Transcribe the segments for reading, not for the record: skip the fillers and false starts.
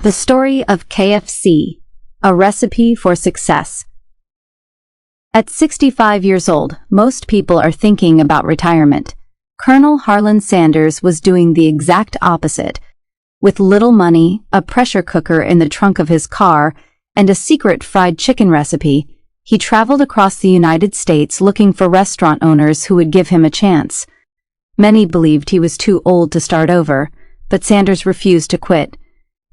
The story of KFC, a recipe for success. At 65 years old, most people are thinking about retirement. Colonel Harland Sanders was doing the exact opposite. With little money, a pressure cooker in the trunk of his car, and a secret fried chicken recipe, he traveled across the United States looking for restaurant owners who would give him a chance. Many believed he was too old to start over, but Sanders refused to quit.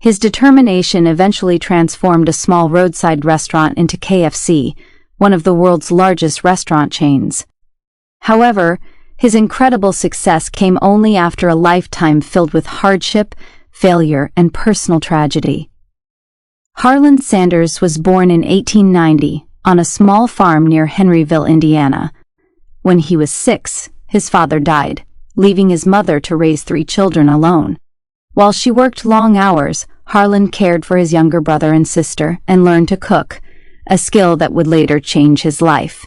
His determination eventually transformed a small roadside restaurant into KFC, one of the world's largest restaurant chains. However, his incredible success came only after a lifetime filled with hardship, failure, and personal tragedy. Harland Sanders was born in 1890 on a small farm near Henryville, Indiana. When he was 6, his father died, leaving his mother to raise 3 children alone. While she worked long hours, Harland cared for his younger brother and sister and learned to cook, a skill that would later change his life.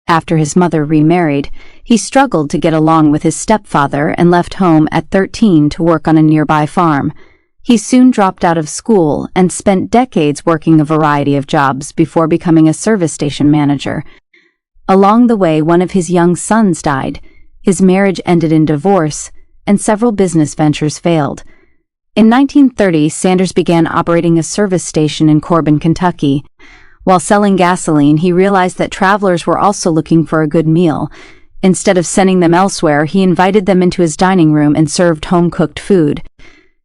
After his mother remarried, he struggled to get along with his stepfather and left home at 13 to work on a nearby farm. He soon dropped out of school and spent decades working a variety of jobs before becoming a service station manager. Along the way, one of his young sons died, his marriage ended in divorce, and several business ventures failed. In 1930, Sanders began operating a service station in Corbin, Kentucky. While selling gasoline, he realized that travelers were also looking for a good meal. Instead of sending them elsewhere, he invited them into his dining room and served home-cooked food.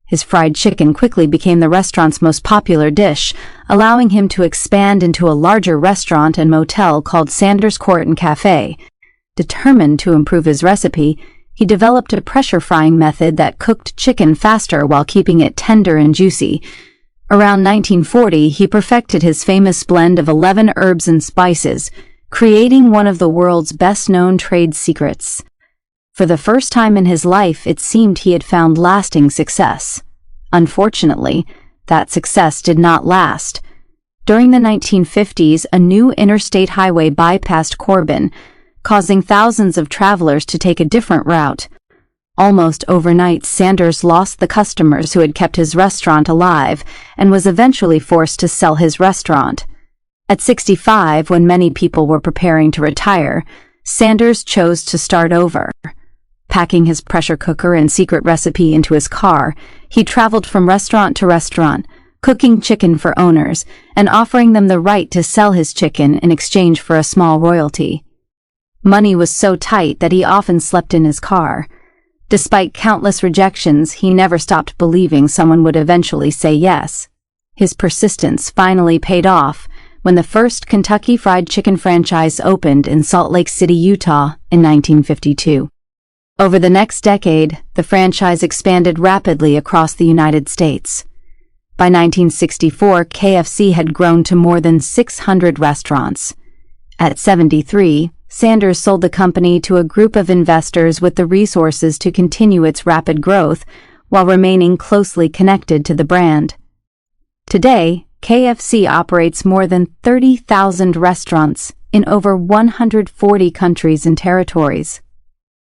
His fried chicken quickly became the restaurant's most popular dish, allowing him to expand into a larger restaurant and motel called Sanders Court and Cafe. Determined to improve his recipe, he developed a pressure frying method that cooked chicken faster while keeping it tender and juicy. Around 1940, he perfected his famous blend of 11 herbs and spices, creating one of the world's best-known trade secrets. For the first time in his life, it seemed he had found lasting success. Unfortunately, that success did not last. During the 1950s, a new interstate highway bypassed Corbin, causing thousands of travelers to take a different route. Almost overnight, Sanders lost the customers who had kept his restaurant alive and was eventually forced to sell his restaurant. At 65, when many people were preparing to retire, Sanders chose to start over. Packing his pressure cooker and secret recipe into his car, he traveled from restaurant to restaurant, cooking chicken for owners and offering them the right to sell his chicken in exchange for a small royalty. Money was so tight that he often slept in his car. Despite countless rejections, he never stopped believing someone would eventually say yes. His persistence finally paid off when the first Kentucky Fried Chicken franchise opened in Salt Lake City, Utah in 1952. Over the next decade, the franchise expanded rapidly across the United States. By 1964, KFC had grown to more than 600 restaurants. At 73, Sanders sold the company to a group of investors with the resources to continue its rapid growth while remaining closely connected to the brand. Today, KFC operates more than 30,000 restaurants in over 140 countries and territories.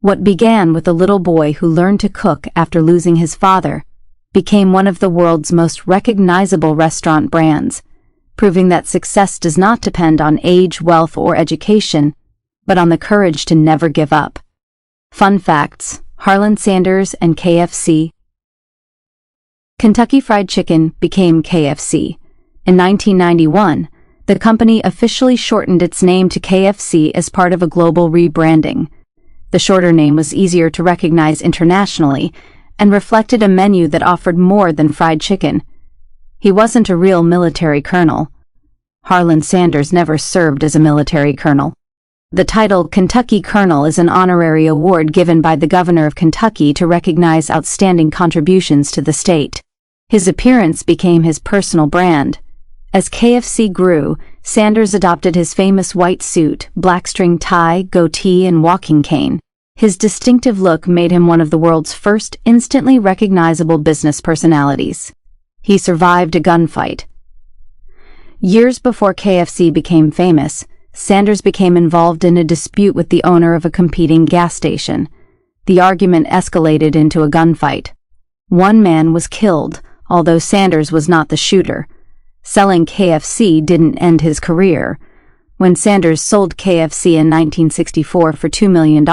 What began with a little boy who learned to cook after losing his father became one of the world's most recognizable restaurant brands, proving that success does not depend on age, wealth, or education, but on the courage to never give up. Fun facts: Harland Sanders and KFC. Kentucky Fried Chicken became KFC. In 1991, the company officially shortened its name to KFC as part of a global rebranding. The shorter name was easier to recognize internationally and reflected a menu that offered more than fried chicken. He wasn't a real military colonel. Harland Sanders never served as a military colonel. The title Kentucky Colonel is an honorary award given by the governor of Kentucky to recognize outstanding contributions to the state. His appearance became his personal brand. As KFC grew, Sanders adopted his famous white suit, black string tie, goatee, and walking cane. His distinctive look made him one of the world's first instantly recognizable business personalities. He survived a gunfight. Years before KFC became famous, Sanders became involved in a dispute with the owner of a competing gas station. The argument escalated into a gunfight. One man was killed, although Sanders was not the shooter. Selling KFC didn't end his career. When Sanders sold KFC in 1964 for $2 million,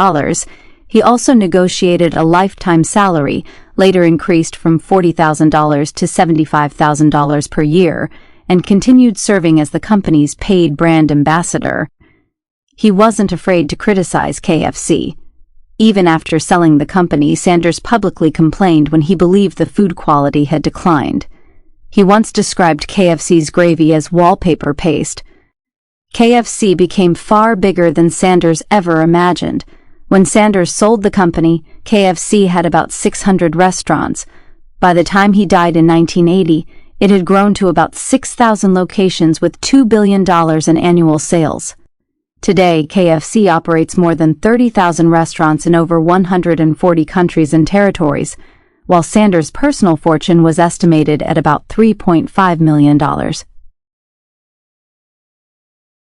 he also negotiated a lifetime salary, later increased from $40,000 to $75,000 per year, and continued serving as the company's paid brand ambassador. He wasn't afraid to criticize KFC. Even after selling the company, Sanders publicly complained when he believed the food quality had declined. He once described KFC's gravy as wallpaper paste. KFC became far bigger than Sanders ever imagined. When Sanders sold the company, KFC had about 600 restaurants. By the time he died in 1980, it had grown to about 6,000 locations with $2 billion in annual sales. Today, KFC operates more than 30,000 restaurants in over 140 countries and territories, while Sanders' personal fortune was estimated at about $3.5 million.